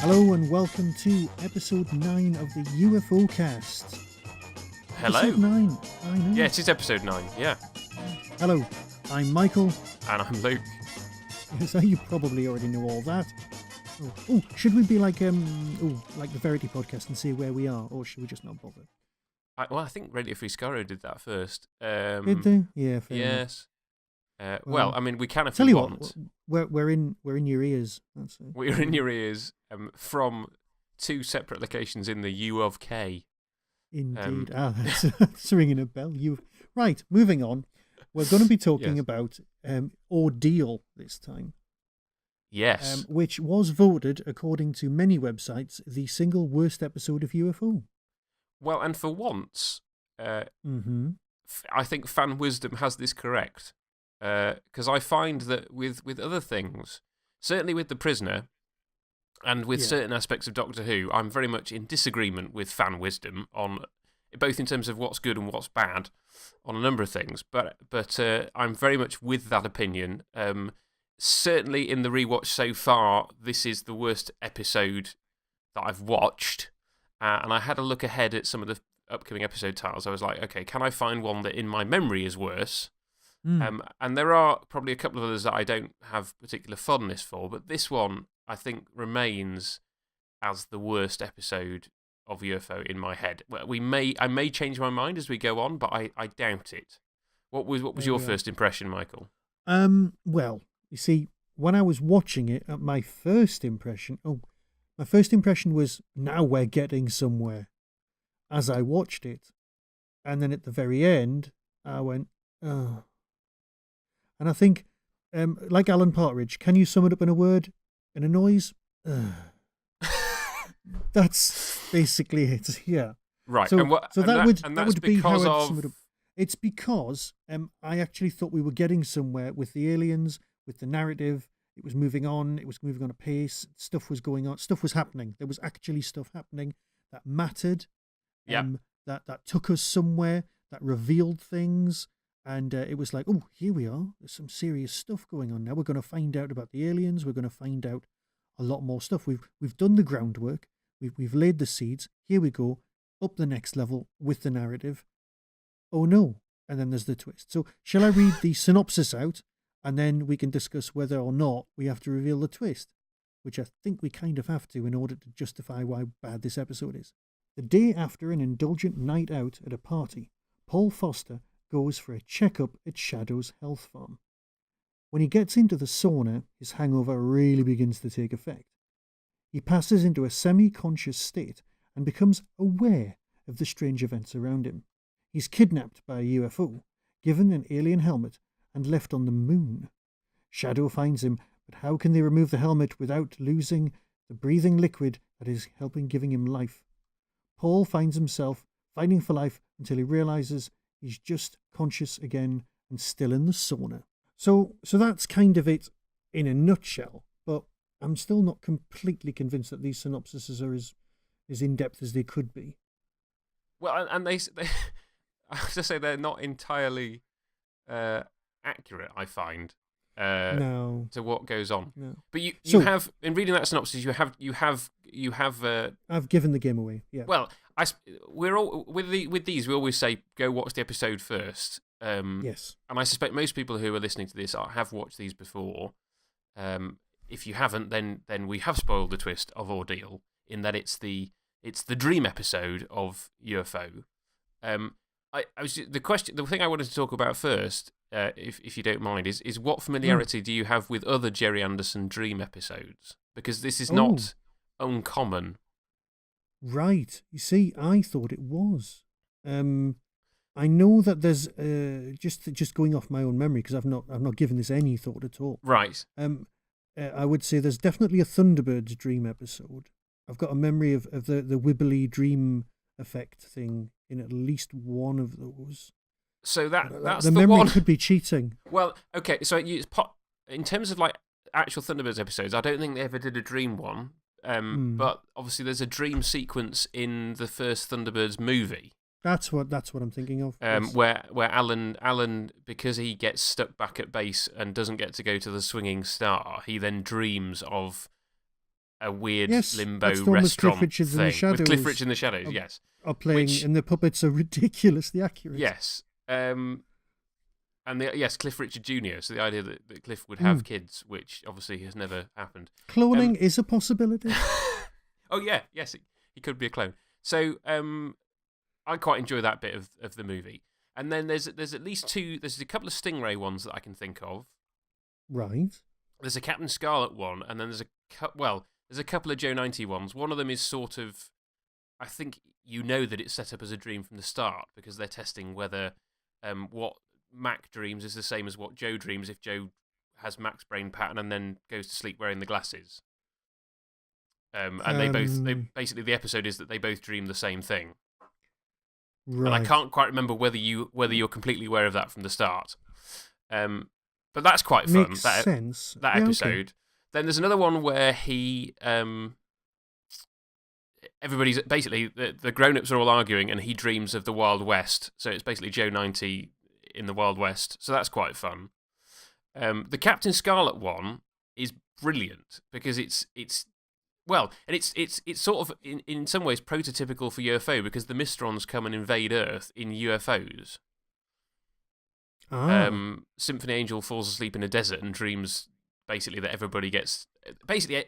Hello and welcome to episode 9 of the UFOcast. Hello. Episode 9, I know. Yeah, it is episode 9, yeah. Hello, I'm Michael. And I'm Luke. So you probably already know all that. Oh, should we be like the Verity podcast and see where we are, or should we just not bother? I think Radio Free Scaro did that first. Did they? Yeah, fair enough. Yes. Well, I mean, we can if tell we you want. What, we're in your ears. That's it. We're in your ears from two separate locations in the U of K. Indeed. That's ringing a bell. Right, moving on. We're going to be talking about Ordeal this time. Yes. Which was voted, according to many websites, the single worst episode of UFO. Well, and for once, I think fan wisdom has this correct. Because I find that with other things, certainly with The Prisoner, and with certain aspects of Doctor Who, I'm very much in disagreement with fan wisdom on both in terms of what's good and what's bad on a number of things. But I'm very much with that opinion. Certainly in the rewatch so far, this is the worst episode that I've watched. And I had a look ahead at some of the upcoming episode titles. I was like, okay, can I find one that in my memory is worse? And there are probably a couple of others that I don't have particular fondness for, but this one, I think, remains as the worst episode of UFO in my head. I may change my mind as we go on, but I doubt it. What was your first impression, Michael? Well, you see, when I was watching it, my first impression was, now we're getting somewhere, as I watched it. And then at the very end, I went, oh. And I think, like Alan Partridge, can you sum it up in a word, in a noise? That's basically it, yeah. Right. So, that would be how I'd sum it up. It's because I actually thought we were getting somewhere with the aliens, with the narrative. It was moving on. It was moving on apace. Stuff was going on. Stuff was happening. There was actually stuff happening that mattered. That took us somewhere. That revealed things. And it was like, oh, here we are. There's some serious stuff going on now. We're going to find out about the aliens. We're going to find out a lot more stuff. We've done the groundwork. We've laid the seeds. Here we go. Up the next level with the narrative. Oh, no. And then there's the twist. So shall I read the synopsis out? And then we can discuss whether or not we have to reveal the twist, which I think we kind of have to in order to justify why bad this episode is. The day after an indulgent night out at a party, Paul Foster goes for a checkup at Shadow's health farm. When he gets into the sauna, his hangover really begins to take effect. He passes into a semi-conscious state and becomes aware of the strange events around him. He's kidnapped by a UFO, given an alien helmet, and left on the moon. Shadow finds him, but how can they remove the helmet without losing the breathing liquid that is giving him life? Paul finds himself fighting for life until he realizes he's just conscious again and still in the sauna. So that's kind of it in a nutshell, but I'm still not completely convinced that these synopsises are as in-depth as they could be. Well, and they I have to say they're not entirely accurate, I find, no. to what goes on. No. But you have, in reading that synopsis, you have. I've given the game away. Yeah. Well, we're all with these. We always say go watch the episode first. Yes. And I suspect most people who are listening to this have watched these before. If you haven't, then we have spoiled the twist of Ordeal in that it's the dream episode of UFO. The thing I wanted to talk about first, if you don't mind, is what familiarity do you have with other Jerry Anderson dream episodes? Because this is not uncommon. Right. You see, I thought it was. I know that there's just going off my own memory because I've not given this any thought at all. Right. I would say there's definitely a Thunderbirds dream episode. I've got a memory of the wibbly dream effect thing in at least one of those. So that's the memory could be cheating. Well, okay. So in terms of like actual Thunderbirds episodes, I don't think they ever did a dream one. But obviously, there's a dream sequence in the first Thunderbirds movie. That's what I'm thinking of. Yes. Where Alan, because he gets stuck back at base and doesn't get to go to the swinging star, he then dreams of a weird limbo that's the one restaurant with Cliff Richards thing. in the Shadows. With Cliff Richards in the Shadows, yes. Are playing, and the puppets are ridiculously accurate. Yes. Cliff Richard Jr., so the idea that Cliff would have kids, which obviously has never happened. Cloning is a possibility. Oh, yeah, yes, he could be a clone. So I quite enjoy that bit of the movie. And then there's at least there's a couple of Stingray ones that I can think of. Right. There's a Captain Scarlet one, and then there's a couple of Joe 90 ones. One of them is sort of, I think that it's set up as a dream from the start, because they're testing whether what Mac dreams is the same as what Joe dreams if Joe has Mac's brain pattern and then goes to sleep wearing the glasses. And basically the episode is that they both dream the same thing. Right. And I can't quite remember whether you're completely aware of that from the start. But that's quite fun. Makes sense. That episode. Okay. Then there's another one where he everybody's basically the grown-ups are all arguing, and he dreams of the Wild West. So it's basically Joe 90 in the Wild West. So that's quite fun. The Captain Scarlet one is brilliant because it's sort of in some ways prototypical for UFO, because the Mysterons come and invade Earth in UFOs. Symphony Angel falls asleep in a desert and dreams basically that everybody gets. Basically,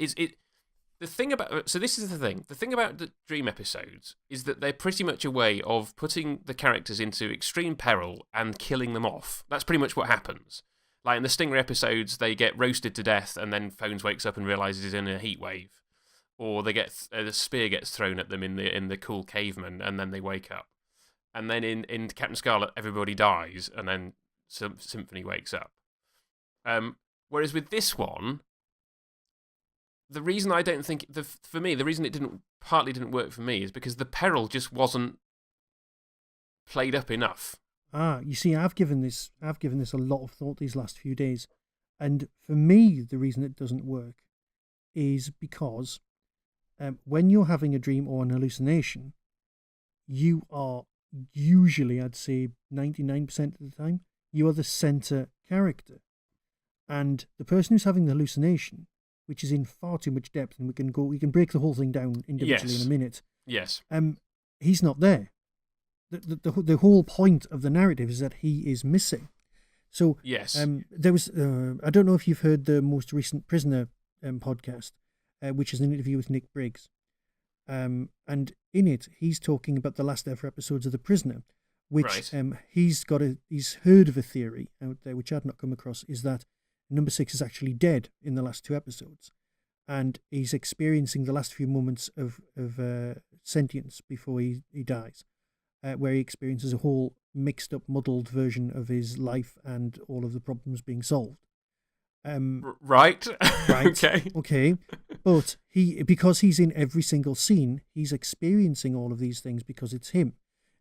the thing about. So this is the thing. The thing about the dream episodes is that they're pretty much a way of putting the characters into extreme peril and killing them off. That's pretty much what happens. Like in the Stinger episodes, they get roasted to death, and then Phones wakes up and realizes he's in a heat wave, or they get a spear gets thrown at them in the cool caveman, and then they wake up. And then in Captain Scarlet, everybody dies, and then Symphony wakes up. Whereas with this one, the reason I don't think for me the reason it partly didn't work for me is because the peril just wasn't played up enough. You see, I've given this a lot of thought these last few days, and for me, the reason it doesn't work is because when you're having a dream or an hallucination, you are usually, I'd say 99% of the time, you are the center character. And the person who's having the hallucination, which is in far too much depth, and we can break the whole thing down individually in a minute. Yes. He's not there. The whole point of the narrative is that he is missing. So yes. There was I don't know if you've heard the most recent Prisoner podcast, which is an interview with Nick Briggs. And in it, he's talking about the last ever episodes of The Prisoner, which right. He's heard of a theory out there, which I'd not come across, is that number 6 is actually dead in the last 2 episodes, and he's experiencing the last few moments of sentience before he dies, where he experiences a whole mixed up, muddled version of his life and all of the problems being solved. Right. Okay. But because he's in every single scene, he's experiencing all of these things because it's him.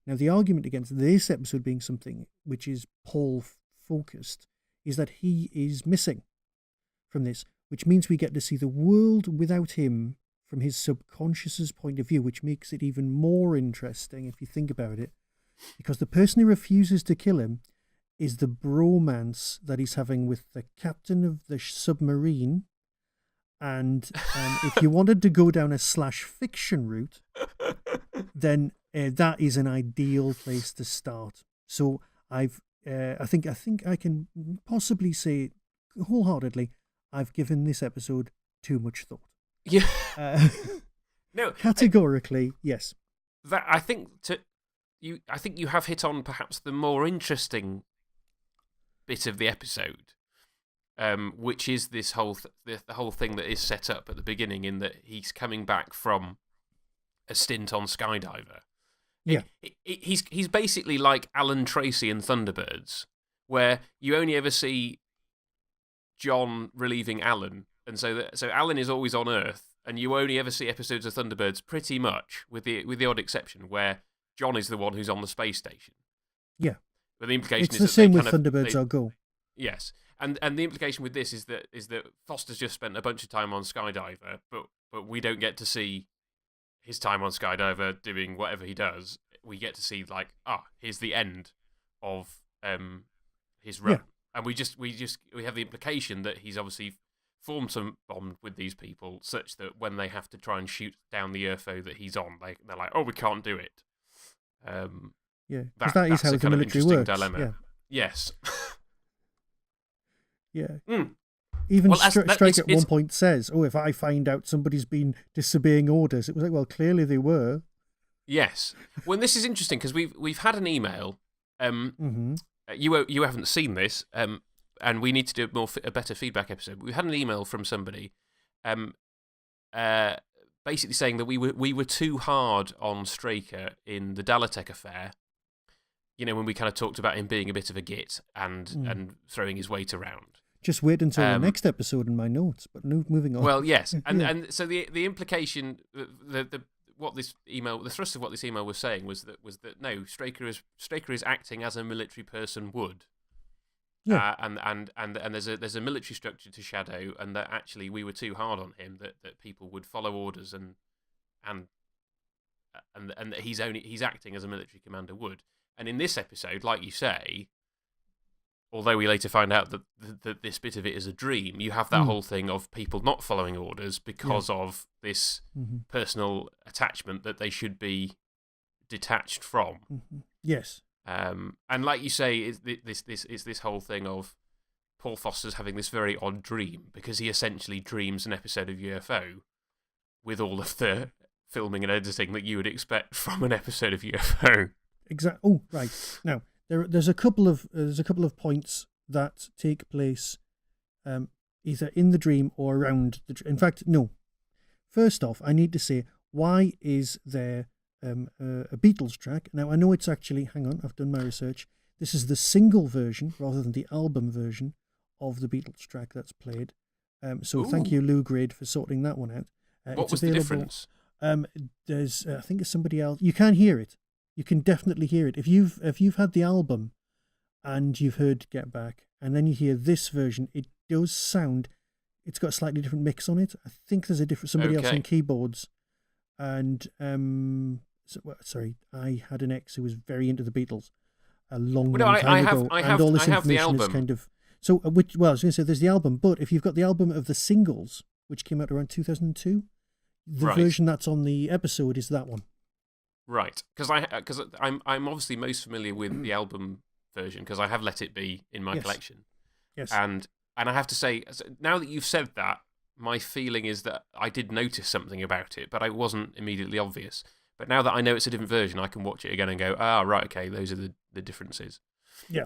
Now, the argument against this episode being something which is Paul focused is that he is missing from this, which means we get to see the world without him from his subconscious's point of view, which makes it even more interesting if you think about it, because the person who refuses to kill him is the bromance that he's having with the captain of the submarine. And if you wanted to go down a /fiction route, then that is an ideal place to start. So I think I can possibly say wholeheartedly, I've given this episode too much thought. Yeah. No. Categorically, yes. That I think you have hit on perhaps the more interesting bit of the episode, which is this whole the whole thing that is set up at the beginning, in that he's coming back from a stint on Skydiver. Yeah. He's basically like Alan Tracy in Thunderbirds, where you only ever see John relieving Alan, and so Alan is always on Earth, and you only ever see episodes of Thunderbirds pretty much, with the odd exception where John is the one who's on the space station. Yeah. But the implication it's is the that same with Thunderbirds Are Go. Yes, and the implication with this is that Foster's just spent a bunch of time on Skydiver, but we don't get to see his time on Skydiver doing whatever he does. We get to see here's the end of his run, and we have the implication that he's obviously formed some bond with these people such that when they have to try and shoot down the UFO that he's on, they're like, oh, we can't do it. Yeah, because that is how the military works. Dilemma. Yeah. Yes. Yeah. Mm. Even Strike at one point says, oh, if I find out somebody's been disobeying orders, it was like, well, clearly they were. Yes. Well, this is interesting because we've had an email. You haven't seen this, and we need to do a better feedback episode. We had an email from somebody, basically saying that we were too hard on Straker in the Dalatek affair. You know, when we kind of talked about him being a bit of a git and throwing his weight around. Just wait until the next episode in my notes. But moving on. Well, yes, and so the implication, the thrust of what this email was saying was that no, Straker is acting as a military person would. Yeah. And there's a military structure to Shadow, and that actually we were too hard on him, that people would follow orders and that he's acting as a military commander would. And in this episode, like you say, although we later find out that this bit of it is a dream, you have that whole thing of people not following orders because of this personal attachment that they should be detached from. Yes. And like you say, it's this whole thing of Paul Foster's having this very odd dream because he essentially dreams an episode of UFO with all of the filming and editing that you would expect from an episode of UFO. Exactly. Oh, right. Now there's a couple of points that take place, either in the dream or around the dream. In fact, no. First off, I need to say, why is there a Beatles track? Now I know it's actually. Hang on, I've done my research. This is the single version rather than the album version of the Beatles track that's played. So thank you, Lou Grade, for sorting that one out. What was the difference? There's, I think it's somebody else. You can hear it. You can definitely hear it. If you've had the album and you've heard Get Back, and then you hear this version, it does sound. It's got a slightly different mix on it. I think there's somebody else on keyboards, and sorry, I had an ex who was very into the Beatles a long time ago, and all this information is kind of. So, I was going to say there's the album, but if you've got the album of the singles, which came out around 2002, the version that's on the episode is that one. Right, because I'm obviously most familiar with the album version because I have Let It Be in my collection. Yes. And I have to say, now that you've said that, my feeling is that I did notice something about it, but it wasn't immediately obvious. But now that I know it's a different version, I can watch it again and go, right, okay, those are the differences. Yeah.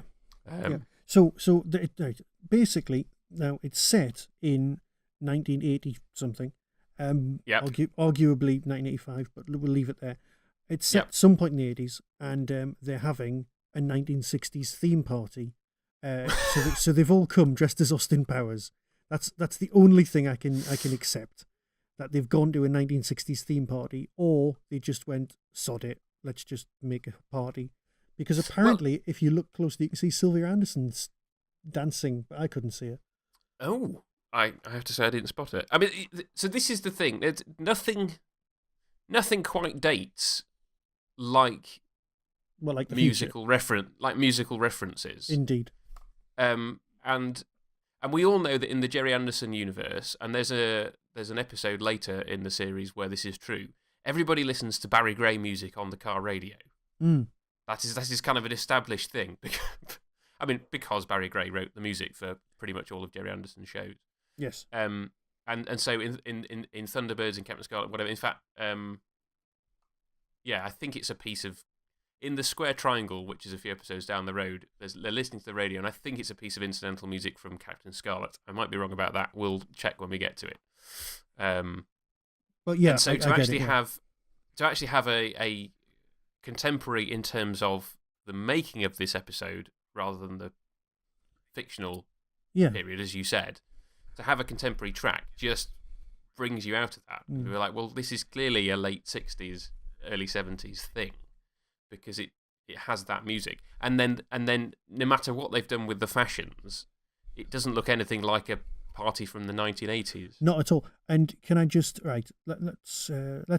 So basically, now it's set in 1980 something. Arguably 1985, but we'll leave it there. It's set at some point in the 80s, and they're having a 1960s theme party. So they've all come dressed as Austin Powers. That's the only thing I can accept. That they've gone to a 1960s theme party, or they just went, sod it, let's just make a party. Because apparently, if you look closely, you can see Sylvia Anderson's dancing, but I couldn't see her. Oh, I have to say I didn't spot it. I mean, so this is the thing. There's nothing quite dates like musical references. Indeed. And we all know that in the Jerry Anderson universe, and there's an episode later in the series where this is true. Everybody listens to Barry Gray music on the car radio. That is kind of an established thing. I mean, because Barry Gray wrote the music for pretty much all of Jerry Anderson's shows. Yes. And so in Thunderbirds and Captain Scarlet, whatever. In fact, I think it's a piece of in the Square Triangle, which is a few episodes down the road. They're listening to the radio, and I think it's a piece of incidental music from Captain Scarlet. I might be wrong about that. We'll check when we get to it. But yeah, and so to actually have a contemporary in terms of the making of this episode rather than the fictional period, as you said, to have a contemporary track just brings you out of that. We're like, well, this is clearly a late 60s, early 70s thing because it has that music. And then no matter what they've done with the fashions, it doesn't look anything like a party from the 1980s. Not at all. And can I just let's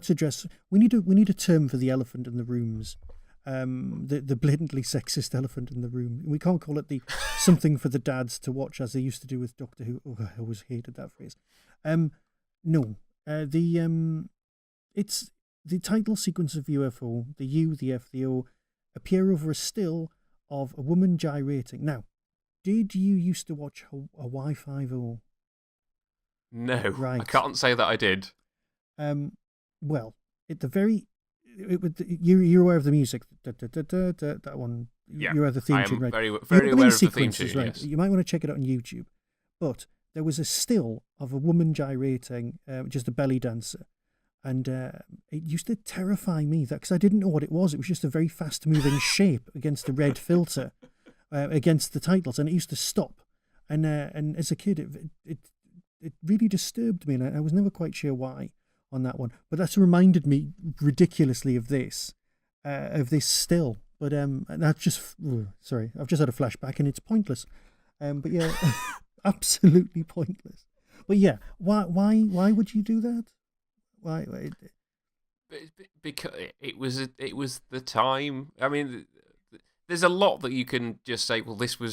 address. We need a term for the elephant in the rooms. the blatantly sexist elephant in the room. We can't call it the something for the dads to watch as they used to do with Doctor Who. Oh, I always hated that phrase. No, it's the title sequence of UFO. The U, the F, the O appear over a still of a woman gyrating. Now, did you used to watch Hawaii 5-0? No, right. I can't say that I did. Well, at the very, you're aware of the music, that one. Yeah, you're aware of the theme tune, right? Very aware of the theme tune. Right? Yes. You might want to check it out on YouTube. But there was a still of a woman gyrating, just a belly dancer. And it used to terrify me because I didn't know what it was. It was just a very fast-moving shape against a red filter, against the titles, and it used to stop. And as a kid, it really disturbed me, and I was never quite sure why on that one. But that's reminded me ridiculously of this still. But that's just sorry, I've just had a flashback, and it's pointless. But yeah, absolutely pointless. But yeah, why would you do that? Why? Because it was the time. I mean, there's a lot that you can just say. Well, these were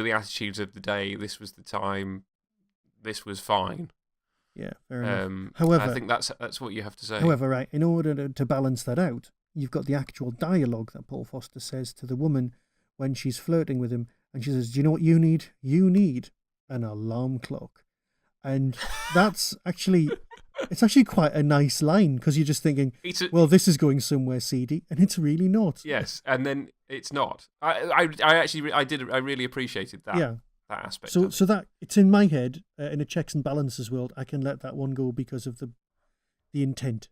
the attitudes of the day. This was the time. This was fine. Yeah, fair enough. However, I think that's what you have to say. However, right, in order to balance that out, you've got the actual dialogue that Paul Foster says to the woman when she's flirting with him, and she says, "Do you know what you need? You need an alarm clock." And that's actually, it's actually quite a nice line because you're just thinking, well, this is going somewhere seedy, and it's really not. Yes, and then it's not. I really appreciated that. Yeah. That aspect. So that it's in my head in a checks and balances world. I can let that one go because of the intent.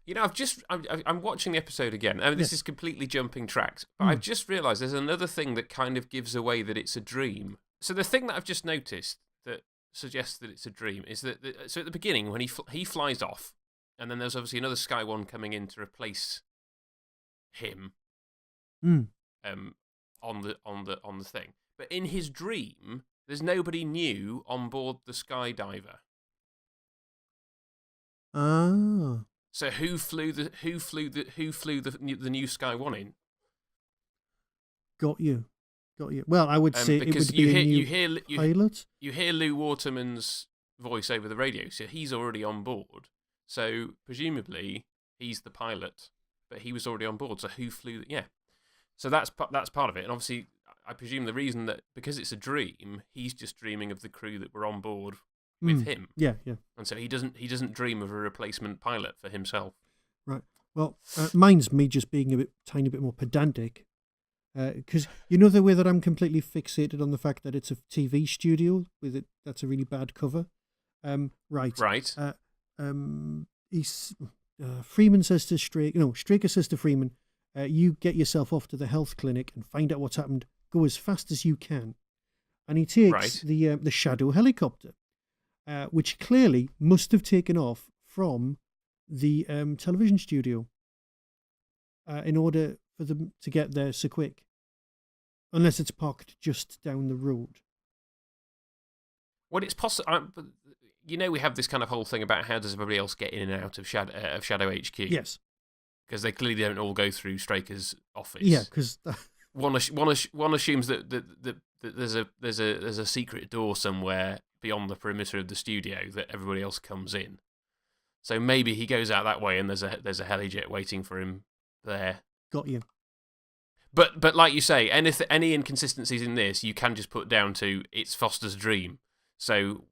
You know, I'm watching the episode again. I mean, this is completely jumping tracks, but I've just realised there's another thing that kind of gives away that it's a dream. So the thing that I've just noticed that suggests that it's a dream is that so at the beginning when he flies off, and then there's obviously another Sky One coming in to replace him, on the thing. But in his dream, there's nobody new on board the Skydiver. Ah. So who flew the new Sky One in? Got you. Well, I would say because it would be a new pilot. You hear Lou Waterman's voice over the radio, so he's already on board. So presumably he's the pilot, but he was already on board. So who flew? Yeah. So that's part of it, and obviously I presume the reason that because it's a dream, he's just dreaming of the crew that were on board with him. Yeah. And so he doesn't dream of a replacement pilot for himself. Right. Well, mine's me just being a tiny bit more pedantic. Because you know the way that I'm completely fixated on the fact that it's a TV studio with it. That's a really bad cover. Right. Freeman says to Straker says to Freeman, "You get yourself off to the health clinic and find out what's happened. Go as fast as you can." And he takes the Shadow helicopter, which clearly must have taken off from the television studio in order for them to get there so quick. Unless it's parked just down the road. Well, it's possible. You know, we have this kind of whole thing about how does everybody else get in and out of Shadow HQ? Yes. Because they clearly don't all go through Straker's office. Yeah, because one assumes that there's a secret door somewhere beyond the perimeter of the studio that everybody else comes in. So maybe he goes out that way, and there's a helijet waiting for him there. Got you. But like you say, any inconsistencies in this you can just put down to it's Foster's dream. So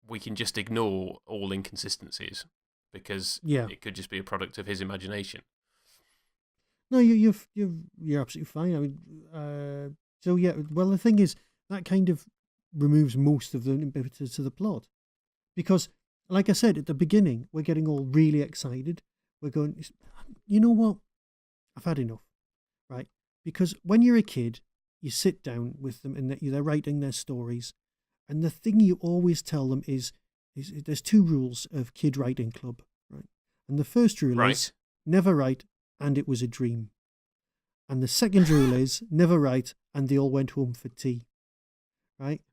we can just ignore all inconsistencies because it could just be a product of his imagination. No, you're absolutely fine. I mean, so yeah. Well, the thing is that kind of removes most of the impetus to the plot because, like I said at the beginning, we're getting all really excited. We're going, you know what? I've had enough, right? Because when you're a kid, you sit down with them and they're writing their stories, and the thing you always tell them is there's two rules of kid writing club, right? And the first rule is never write, and it was a dream. And the second rule is never write, and they all went home for tea, right?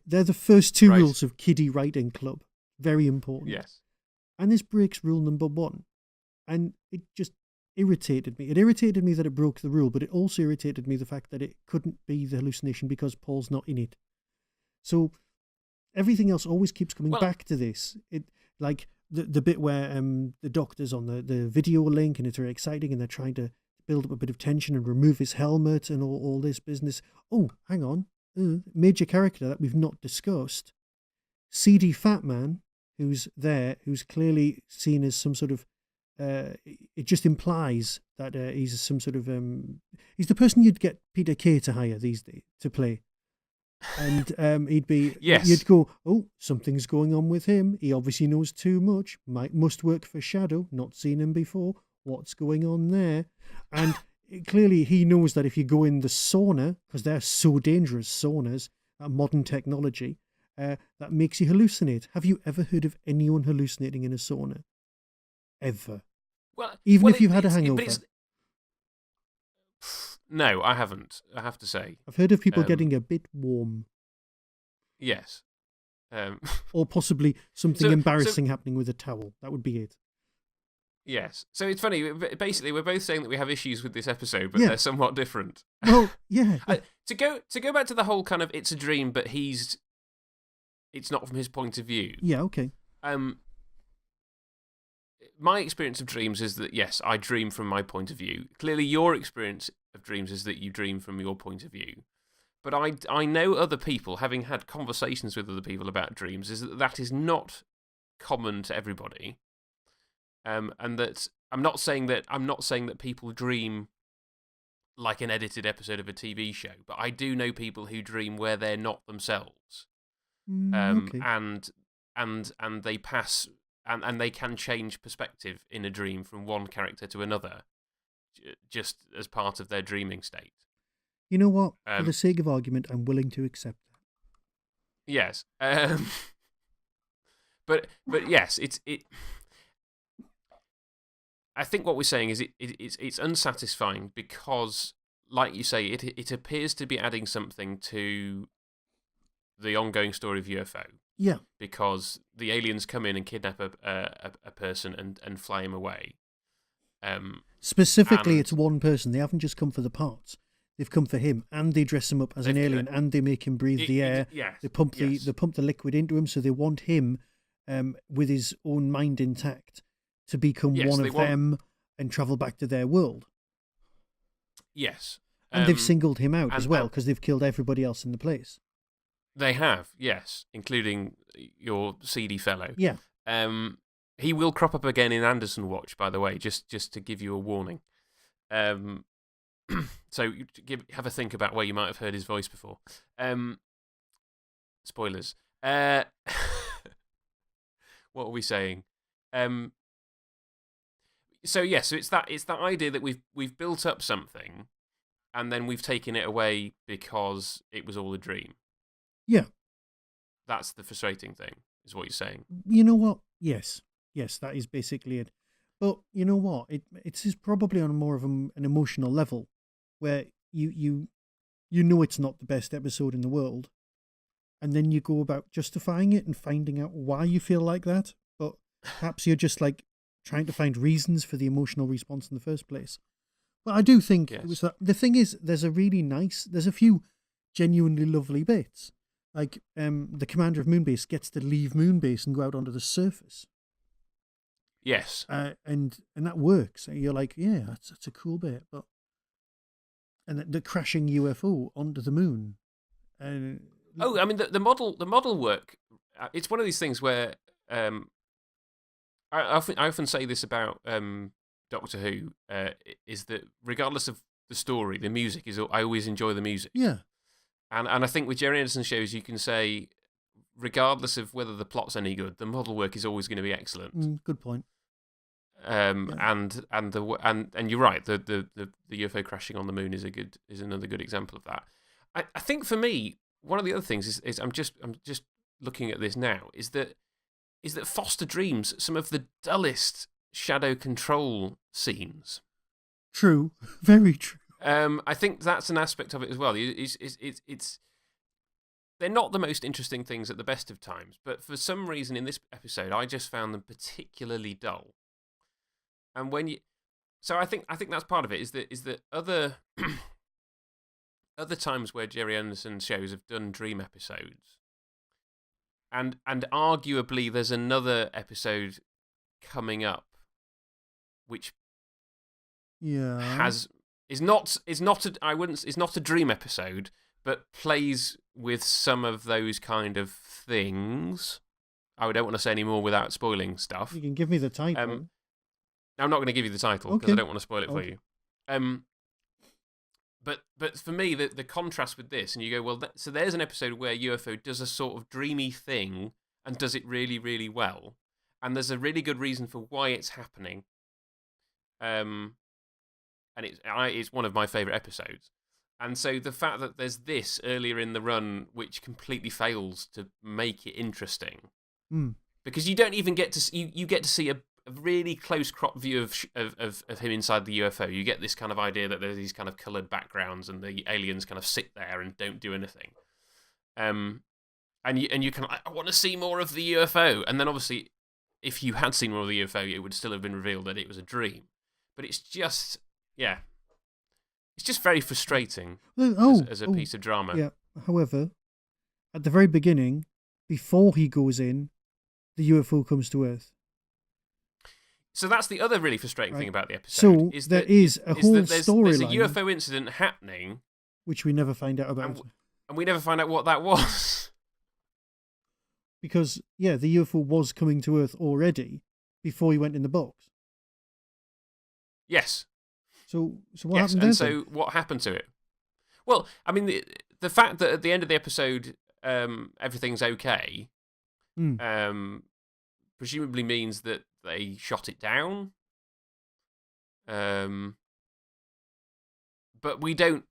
They're the first two rules of kiddie writing club. Very important. Yes. And this breaks rule number 1. And it just irritated me. It irritated me that it broke the rule, but it also irritated me the fact that it couldn't be the hallucination because Paul's not in it. So everything else always keeps coming back to this. It like the bit where the doctor's on the video link and it's very exciting and they're trying to build up a bit of tension and remove his helmet and all this business. Oh, hang on. Major character that we've not discussed. Seedy Fat Man, who's there, who's clearly seen as some sort of it just implies that he's some sort of he's the person you'd get Peter Kay to hire these days to play, and he'd be you'd go, oh, something's going on with him. He obviously knows too much. Must work for Shadow. Not seen him before. What's going on there? And clearly he knows that if you go in the sauna, because they're so dangerous, saunas, modern technology, that makes you hallucinate. Have you ever heard of anyone hallucinating in a sauna? Ever? Well, even if you've had a hangover. No, I haven't, I have to say. I've heard of people getting a bit warm. Yes. Or possibly something embarrassing happening with a towel. That would be it. Yes. So it's funny. Basically, we're both saying that we have issues with this episode, but they're somewhat different. Well, yeah. To go back to the whole kind of it's a dream, but it's not from his point of view. Yeah, okay. My experience of dreams is that, yes, I dream from my point of view. Clearly, your experience of dreams is that you dream from your point of view. But I know other people, having had conversations with other people about dreams, is that is not common to everybody. And that I'm not saying that people dream like an edited episode of a TV show, but I do know people who dream where they're not themselves. Okay. And they pass. And they can change perspective in a dream from one character to another, just as part of their dreaming state. You know what? For the sake of argument, I'm willing to accept that. Yes. But yes, it. I think what we're saying is it's unsatisfying because, like you say, it appears to be adding something to the ongoing story of UFO. Yeah. Because the aliens come in and kidnap a person and fly him away. Specifically, it's one person. They haven't just come for the parts. They've come for him, and they dress him up as an alien, and they make him breathe the air. They pump the liquid into him, so they want him, with his own mind intact, to become one of them and travel back to their world. Yes. And they've singled him out as well, because they've killed everybody else in the place. They have, yes, including your seedy fellow. Yeah. He will crop up again in Anderson Watch, by the way, just to give you a warning. So have a think about where you might have heard his voice before. Spoilers. What are we saying? So it's that idea that we've built up something, and then we've taken it away because it was all a dream. Yeah. That's the frustrating thing, is what you're saying. You know what? Yes, that is basically it. But you know what? It's probably on more of an emotional level, where you know it's not the best episode in the world, and then you go about justifying it and finding out why you feel like that. But perhaps you're just like trying to find reasons for the emotional response in the first place. But I do think it was that. The thing is, there's a few genuinely lovely bits. Like, the commander of Moonbase gets to leave Moonbase and go out onto the surface. Yes. And that works. You're like, yeah, that's a cool bit. But and the crashing UFO onto the moon. I mean, the model work. It's one of these things where I often say this about Doctor Who, is that regardless of the story, the music I always enjoy the music. Yeah. And I think with Jerry Anderson shows, you can say, regardless of whether the plot's any good, the model work is always going to be excellent. Good point. And you're right. The UFO crashing on the moon is another good example of that. I think for me, one of the other things is I'm just looking at this now is that Foster dreams some of the dullest shadow control scenes. True, very true. I think that's an aspect of it as well. It's they're not the most interesting things at the best of times, but for some reason in this episode, I just found them particularly dull. And so I think that's part of it. Is that other other times where Jerry Anderson shows have done dream episodes, and arguably there's another episode coming up, which is not a dream episode, but plays with some of those kind of things. I don't want to say any more without spoiling stuff. You can give me the title. I'm not going to give you the title because I don't want to spoil it for you. But for me, the contrast with this, and you go, well, so there's an episode where UFO does a sort of dreamy thing and does it really, really well, and there's a really good reason for why it's happening. And it's one of my favourite episodes. And so the fact that there's this earlier in the run, which completely fails to make it interesting, because you don't even get to you get to see a really close crop view of him inside the UFO. You get this kind of idea that there's these kind of coloured backgrounds and the aliens kind of sit there and don't do anything. And you kind of, I want to see more of the UFO. And then obviously, if you had seen more of the UFO, it would still have been revealed that it was a dream. But it's just, it's just very frustrating as a piece of drama. Yeah. However, at the very beginning, before he goes in, the UFO comes to Earth. So that's the other really frustrating thing about the episode. So there's a whole storyline. There's a UFO incident happening, which we never find out about. And we never find out what that was. Because, the UFO was coming to Earth already before he went in the box. Yes. So what happened then? And so what happened to it? Well, I mean, the fact that at the end of the episode, everything's okay, presumably means that they shot it down. But we don't.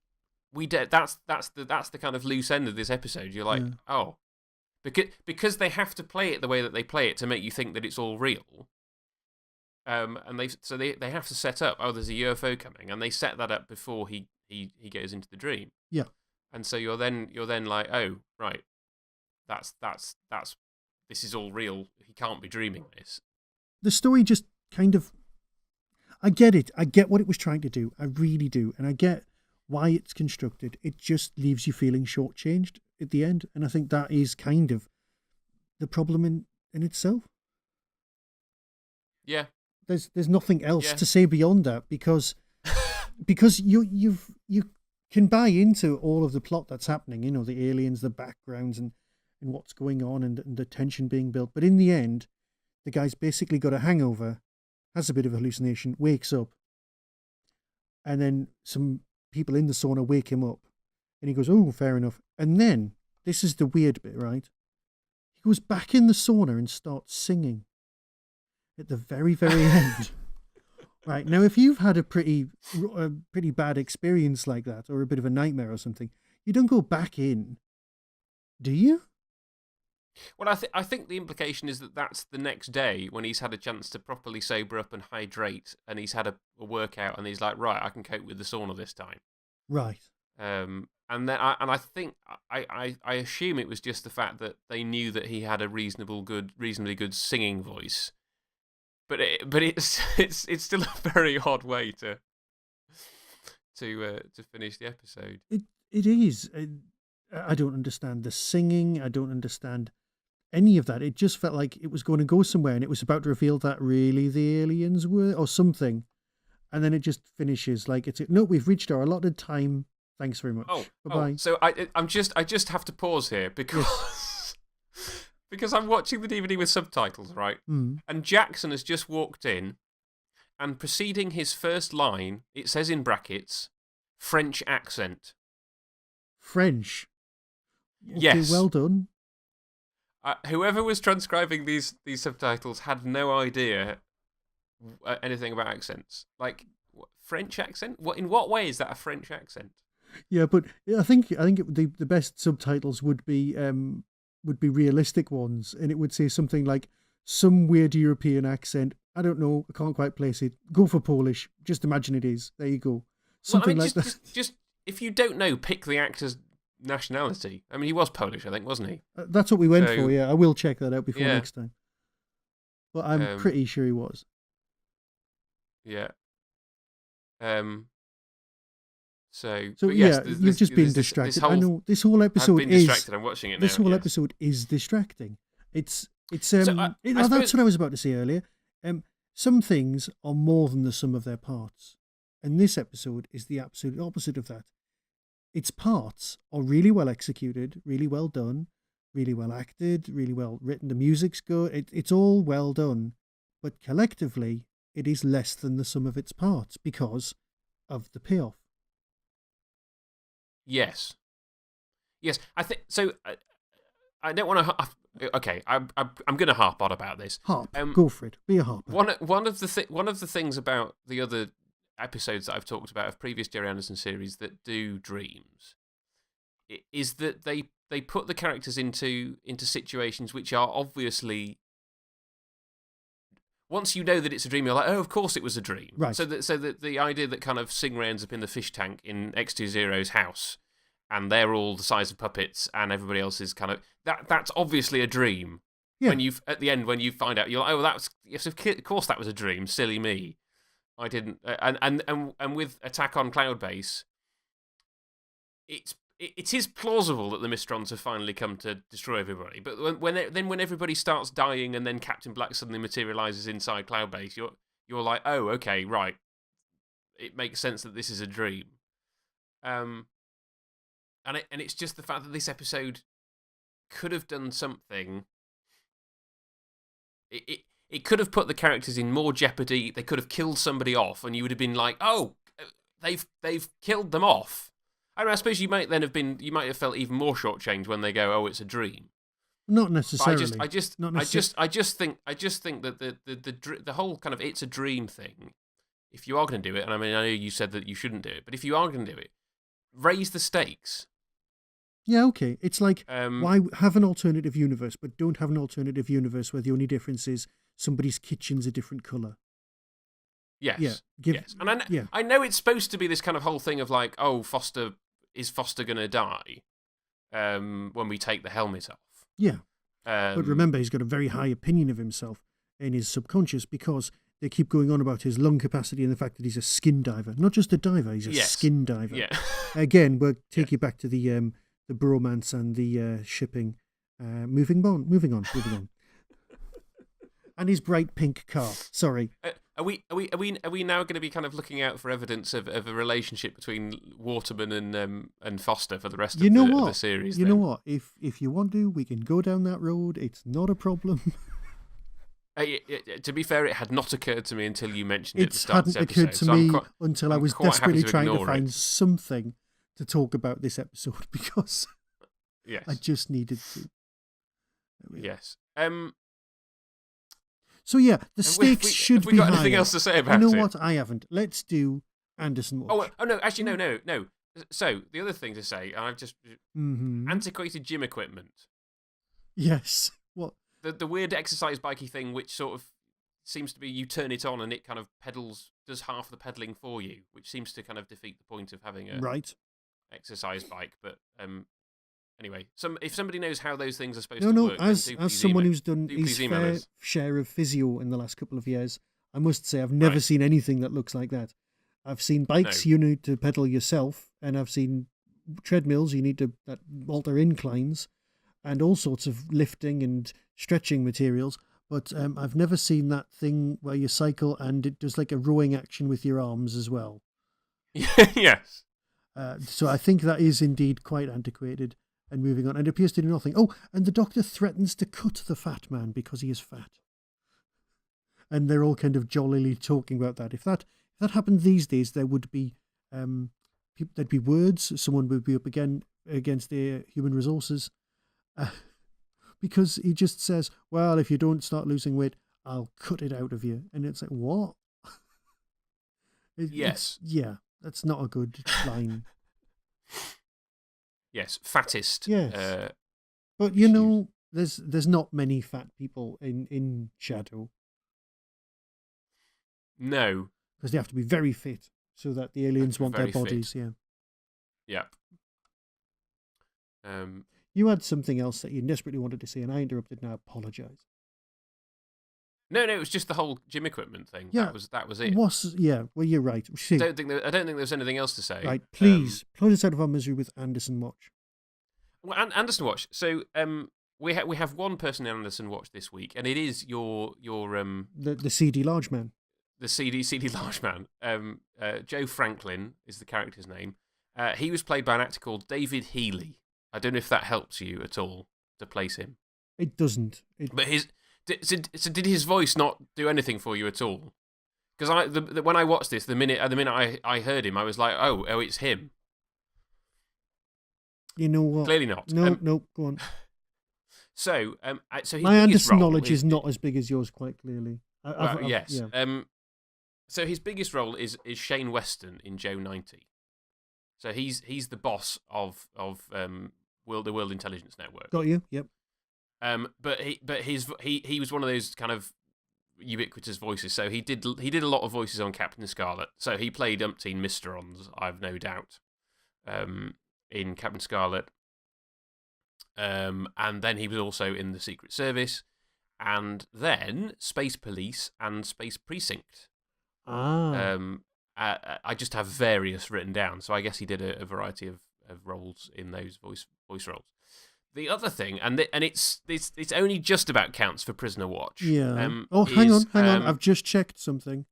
That's the kind of loose end of this episode. You're like, because they have to play it the way that they play it to make you think that it's all real. And they have to set up. Oh, there's a UFO coming, and they set that up before he goes into the dream. Yeah. And so you're then like, oh right, that's this is all real. He can't be dreaming this. The story just kind of, I get it. I get what it was trying to do. I really do, and I get why it's constructed. It just leaves you feeling shortchanged at the end, and I think that is kind of the problem in itself. Yeah. There's nothing else to say beyond that because you can buy into all of the plot that's happening, the aliens, the backgrounds and what's going on and the tension being built. But in the end, the guy's basically got a hangover, has a bit of a hallucination, wakes up, and then some people in the sauna wake him up and he goes, oh, fair enough. And then, this is the weird bit, right? He goes back in the sauna and starts singing. At the very, very end. Right. Now, if you've had a pretty bad experience like that, or a bit of a nightmare or something, you don't go back in, do you? Well, I think the implication is that that's the next day when he's had a chance to properly sober up and hydrate, and he's had a workout, and he's like, right, I can cope with the sauna this time. Right. And then I think I assume it was just the fact that they knew that he had a reasonably good singing voice. But it's still a very odd way to finish the episode. It is. I don't understand the singing. I don't understand any of that. It just felt like it was going to go somewhere, and it was about to reveal that really the aliens were or something, and then it just finishes like no. We've reached our allotted time. Thanks very much. Bye-bye. So I just have to pause here because. Yes. Because I'm watching the DVD with subtitles, right? And Jackson has just walked in, and preceding his first line, it says in brackets, French accent. French? Okay, yes. Well done. Whoever was transcribing these subtitles had no idea anything about accents. Like, French accent? In what way is that a French accent? Yeah, but I think the best subtitles would be realistic ones, and it would say something like some weird European accent. I don't know. I can't quite place it. Go for Polish. Just imagine it is. There you go. Something like that. Just if you don't know, pick the actor's nationality. I mean, he was Polish, I think, wasn't he? That's what we went for, yeah. I will check that out before Yeah. next time. But I'm pretty sure he was. Yeah. So yes, you've just been distracted. I know this whole episode I've been distracted. I'm watching it now. This whole episode is distracting. It's that's what I was about to say earlier. Some things are more than the sum of their parts, and this episode is the absolute opposite of that. Its parts are really well executed, really well done, really well acted, really well written. The music's good. It's all well done, but collectively, it is less than the sum of its parts because of the payoff. Yes. I think so. I don't want to. Okay, I'm going to harp on about this. Go for it. Be a harper. One of the things about the other episodes that I've talked about of previous Jerry Anderson series that do dreams is that they put the characters into situations which are obviously, once you know that it's a dream, you're like, oh, of course it was a dream. Right. So that the idea that kind of Stingray ends up in the fish tank in X-20's house, and they're all the size of puppets, and everybody else is kind of that's obviously a dream. Yeah. When at the end when you find out, you're like, oh, yes, of course that was a dream. Silly me, I didn't. And with Attack on Cloudbase, it is plausible that the Mystrons have finally come to destroy everybody. But when everybody starts dying, and then Captain Black suddenly materializes inside Cloudbase, you're like, oh, okay, right. It makes sense that this is a dream. And it's just the fact that this episode could have done something. It could have put the characters in more jeopardy. They could have killed somebody off, and you would have been like, "Oh, they've killed them off." I suppose you might have felt even more shortchanged when they go, "Oh, it's a dream." Not necessarily. I just think that the whole kind of it's a dream thing. If you are going to do it, and I mean, I know you said that you shouldn't do it, but if you are going to do it, raise the stakes. Yeah, okay. It's like, why have an alternative universe, but don't have an alternative universe where the only difference is somebody's kitchen's a different colour. Yes. Yeah. Yes. And I know it's supposed to be this kind of whole thing of like, oh, is Foster going to die when we take the helmet off? Yeah. But remember, he's got a very high opinion of himself in his subconscious because they keep going on about his lung capacity and the fact that he's a skin diver. Not just a diver, he's a skin diver. Yeah. Again, we'll take you back to the bromance and the shipping. Moving on. And his bright pink car. Sorry. Are we now going to be kind of looking out for evidence of a relationship between Waterman and Foster for the rest of the series? You know what? If you want to, we can go down that road. It's not a problem. To be fair, it had not occurred to me until you mentioned it at the start of this episode. It hadn't occurred to me until I was desperately trying to find something to talk about this episode because I just needed to. Yes. So yeah, the stakes should be higher. Have we got anything else to say about it? You know what? I haven't. Let's do Anderson Watch. Oh no! Actually, no. So the other thing to say, and I've just antiquated gym equipment. Yes. What? The weird exercise bikey thing, which sort of seems to be you turn it on and it kind of does half the pedaling for you, which seems to kind of defeat the point of having a exercise bike. But anyway, if somebody knows how those things are supposed to work, as someone who's done his fair share of physio in the last couple of years, I must say I've never seen anything that looks like that. I've seen bikes you need to pedal yourself, and I've seen treadmills you need to alter inclines, and all sorts of lifting and stretching materials. But I've never seen that thing where you cycle and it does like a rowing action with your arms as well. Yes. So I think that is indeed quite antiquated. And moving on, and it appears to do nothing. Oh, and the doctor threatens to cut the fat man because he is fat. And they're all kind of jollily talking about that. If that happened these days, there would be there'd be words. Someone would be up against the human resources, because he just says, "Well, if you don't start losing weight, I'll cut it out of you." And it's like, what? Yeah, that's not a good line. Yes, fattest. Yes. But you know, there's not many fat people in Shadow. No. Because they have to be very fit so that the aliens want their bodies, fit. Yeah. You had something else that you desperately wanted to say, and I interrupted. Now, apologise. No, it was just the whole gym equipment thing. Yeah, that was it. Well, you're right. I don't think there's anything else to say. Right, please, plug us out of our misery with Anderson Watch. Well, Anderson Watch. So, we have one person in Anderson Watch this week, and it is your the CD large man. The CD large man. Joe Franklin is the character's name. He was played by an actor called David Healy. I don't know if that helps you at all to place him. It doesn't. But did his voice not do anything for you at all? Because when I watched this, the minute I heard him, I was like, oh, it's him. You know what? Clearly not. No, go on. So my Anderson knowledge is not as big as yours, quite clearly. Yes. Yeah. So his biggest role is Shane Weston in Joe 90. So he's the boss of the World Intelligence Network. Got you. Yep. But he was one of those kind of ubiquitous voices. So he did a lot of voices on Captain Scarlet. So he played umpteen Mysterons, I've no doubt, in Captain Scarlet. And then he was also in the Secret Service, and then Space Police and Space Precinct. I just have various written down, so I guess he did a variety of roles in those voice roles. The other thing, and it's only just about counts for Prisoner Watch. Yeah. Hang on. I've just checked something.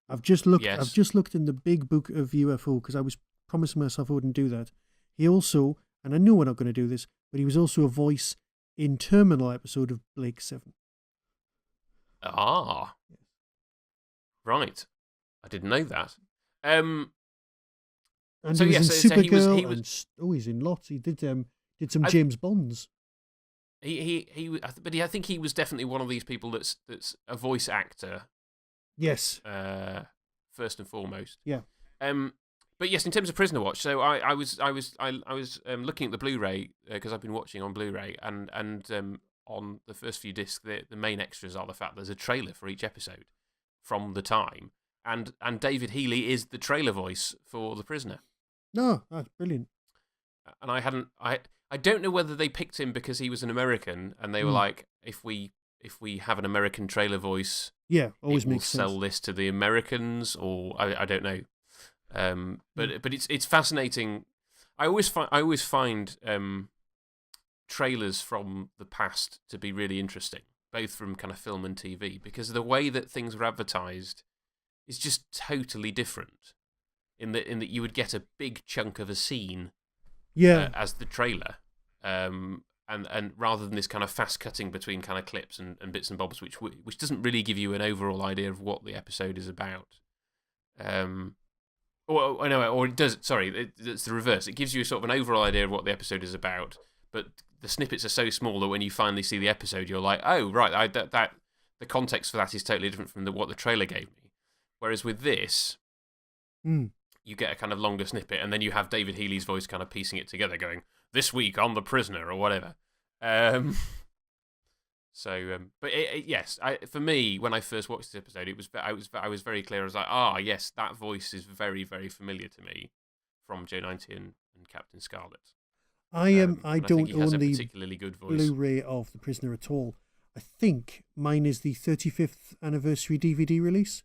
I've just looked. Yes. I've just looked in the big book of UFO because I was promising myself I wouldn't do that. He also, and I knew we're not going to do this, but he was also a voice in Terminal episode of Blake 7. Ah. Right. I didn't know that. And so he was in Supergirl. he was he's in lots. He did some James Bonds. But I think he was definitely one of these people that's a voice actor. Yes. First and foremost. Yeah. But yes, in terms of Prisoner Watch, so I was looking at the Blu-ray because I've been watching on Blu-ray, and on the first few discs, the main extras are the fact there's a trailer for each episode from the time, and David Healy is the trailer voice for The Prisoner. No, that's brilliant. And I don't know whether they picked him because he was an American, and they were like, if we have an American trailer voice, yeah, always it will makes sense. sell this to the Americans, or I don't know. But it's fascinating. I always find trailers from the past to be really interesting, both from kind of film and TV, because the way that things were advertised is just totally different. In that you would get a big chunk of a scene, as the trailer, and rather than this kind of fast cutting between kind of clips and bits and bobs, which doesn't really give you an overall idea of what the episode is about. Or it does. Sorry, it's the reverse. It gives you sort of an overall idea of what the episode is about, but the snippets are so small that when you finally see the episode, you're like, oh right, that the context for that is totally different from what the trailer gave me. Whereas with this, you get a kind of longer snippet, and then you have David Healy's voice kind of piecing it together, going, "This week on The Prisoner" or whatever. But yes, for me, when I first watched this episode, I was very clear. I was like, yes, that voice is very, very familiar to me from Joe 90 and Captain Scarlet. I don't own the particularly good voice. Blu-ray of The Prisoner at all. I think mine is the 35th anniversary DVD release.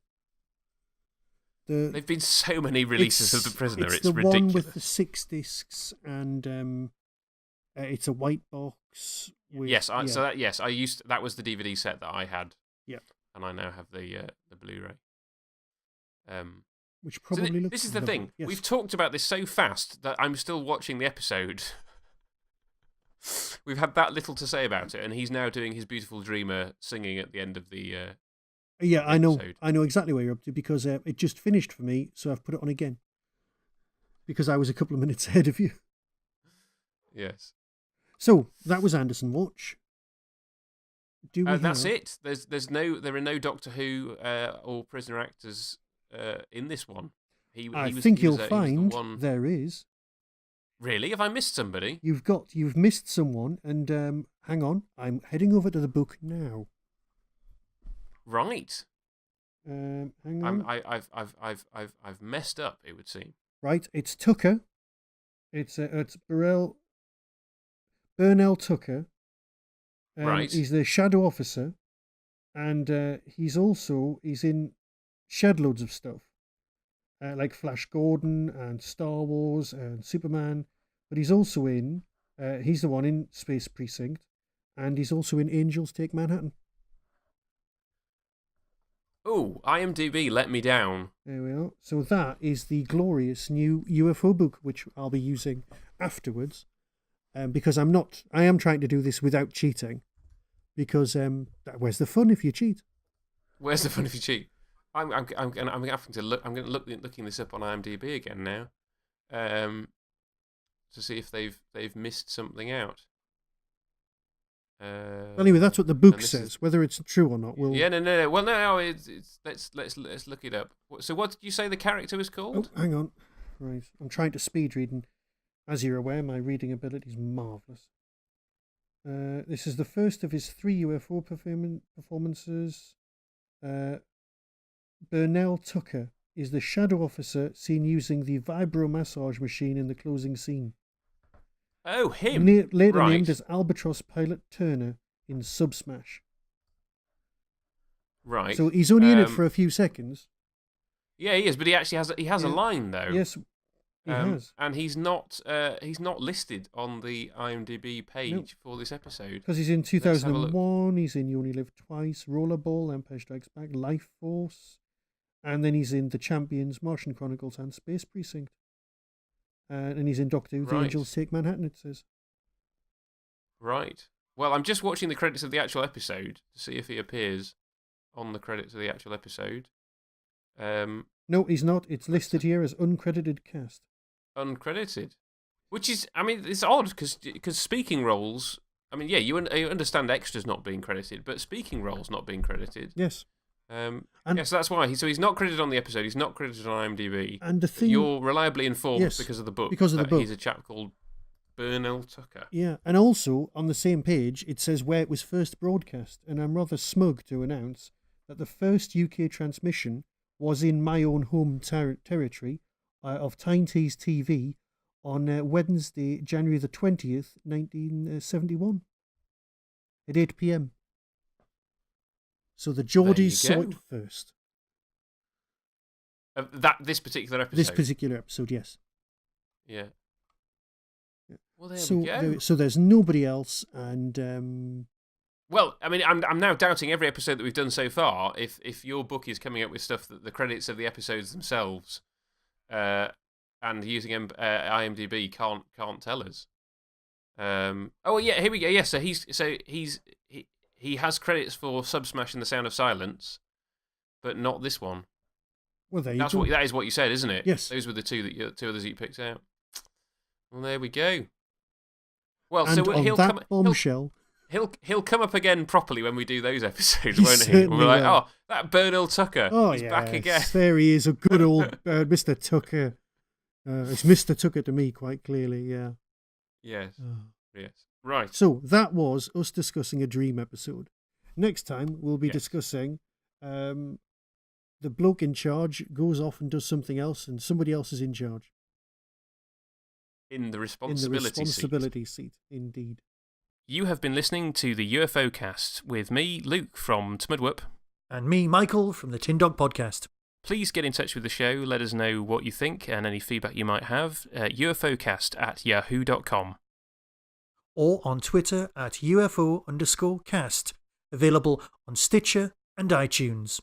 There've been so many releases of The Prisoner. It's the ridiculous. One with the 6 discs, and it's a white box. Yes, that was the DVD set that I had. Yeah, and I now have the Blu-ray. Which probably looks. This is the thing. Yes. We've talked about this so fast that I'm still watching the episode. We've had that little to say about it, and he's now doing his Beautiful Dreamer singing at the end of the. Yeah, I know. Episode. I know exactly where you're up to because it just finished for me, so I've put it on again. Because I was a couple of minutes ahead of you. Yes. So that was Anderson Watch. That's it. There are no Doctor Who or Prisoner actors in this one. I think you'll find there is. Really? Have I missed somebody? You've missed someone, and hang on, I'm heading over to the book now. Right. Hang on. I've messed up. It would seem. Right. It's Tucker. It's Burrell. Burnell Tucker. Right. He's the shadow officer, and he's in shed loads of stuff, like Flash Gordon and Star Wars and Superman. But he's also in. He's the one in Space Precinct, and he's also in Angels Take Manhattan. Oh, IMDb let me down. There we are. So that is the glorious new UFO book, which I'll be using afterwards. Because I am trying to do this without cheating. Because where's the fun if you cheat? Where's the fun if you cheat? I'm having to look. I'm looking this up on IMDb again now, to see if they've missed something out. Anyway, that's what the book says. Whether it's true or not, we'll. Yeah, no. Well, no. Let's look it up. So, what did you say the character was called? Oh, hang on. Right, I'm trying to speed read, and as you're aware, my reading ability is marvelous. This is the first of his 3 UFO performances. Burnell Tucker is the shadow officer seen using the vibromassage machine in the closing scene. Oh, him. Later named as Albatross Pilot Turner in Subsmash. Right. So he's only in it for a few seconds. Yeah, he is, but he actually has a line though. Yes, he has. And he's not listed on the IMDb page for this episode. Because he's in 2001, he's in You Only Live Twice, Rollerball, Empire Strikes Back, Life Force, and then he's in The Champions, Martian Chronicles, and Space Precinct. And he's in Doctor Who, The Angels Take Manhattan, it says. Right. Well, I'm just watching the credits of the actual episode to see if he appears on the credits of the actual episode. No, he's not. It's listed here as uncredited cast. Uncredited? Which is, I mean, it's odd because speaking roles, I mean, yeah, you understand extras not being credited, but speaking roles not being credited. Yes. So that's why he's not credited on the episode. He's not credited on IMDb. And the thing, you're reliably informed because of the book. Because of the book, he's a chap called Burnell Tucker. Yeah, and also on the same page it says where it was first broadcast, and I'm rather smug to announce that the first UK transmission was in my own home territory of Tyne Tees TV on Wednesday, January the 20th, 1971, at 8 p.m. So the Geordies saw it first. This particular episode? This particular episode, yes. Yeah. Well, there we go. So there's nobody else, and... Well, I mean, I'm now doubting every episode that we've done so far. If your book is coming up with stuff that the credits of the episodes themselves, and using IMDb can't tell us. Oh yeah, here we go. Yeah, so he has credits for Subsmash and The Sound of Silence, but not this one. Well, there you go. That is what you said, isn't it? Yes. Those were the two others that you picked out. Well, there we go. Well, and so he'll come. Bombshell. He'll come up again properly when we do those episodes, won't he? We'll be like, oh, that Burnell Tucker. He's back again. There he is, a good old Mr. Tucker. It's Mr. Tucker to me, quite clearly, yeah. Yes. Yes. Right. So that was us discussing a dream episode. Next time, we'll be discussing the bloke in charge goes off and does something else, and somebody else is in charge. In the responsibility seat, indeed. You have been listening to the UFOcast with me, Luke, from Tmudwup. And me, Michael, from the Tin Dog Podcast. Please get in touch with the show. Let us know what you think and any feedback you might have at ufocast@yahoo.com. Or on Twitter at UFO_cast. Available on Stitcher and iTunes.